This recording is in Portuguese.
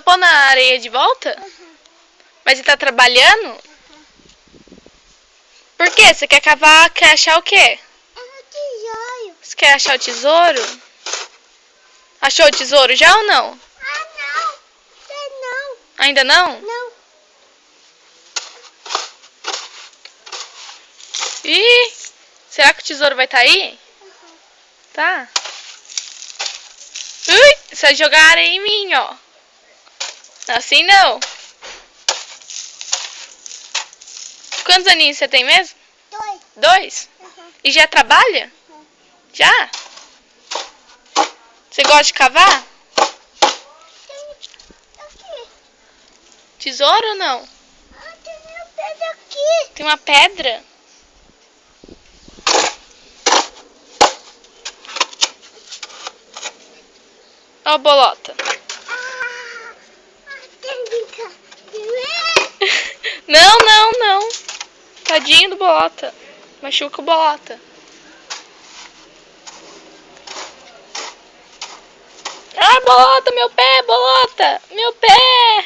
pôr na areia de volta? Mas ele tá trabalhando? Por quê? Você quer cavar, quer achar o quê? Tesouro. Você quer achar o tesouro? Achou o tesouro já ou não? Não. Você não. Ainda não? Não. Ih, será que o tesouro vai estar aí? Tá. Ui, você vai jogar areia em mim, ó. Assim não. Quantos aninhos você tem mesmo? 2. 2? E já trabalha? Já? Você gosta de cavar? Aqui. Tesouro ou não? Tem meu pé aqui. Tem uma pedra? Ó a bolota. Tem brincar. Não, não, não. Tadinho do bolota. Machuca o bolota. Ah, bolota, meu pé, bolota. Meu pé.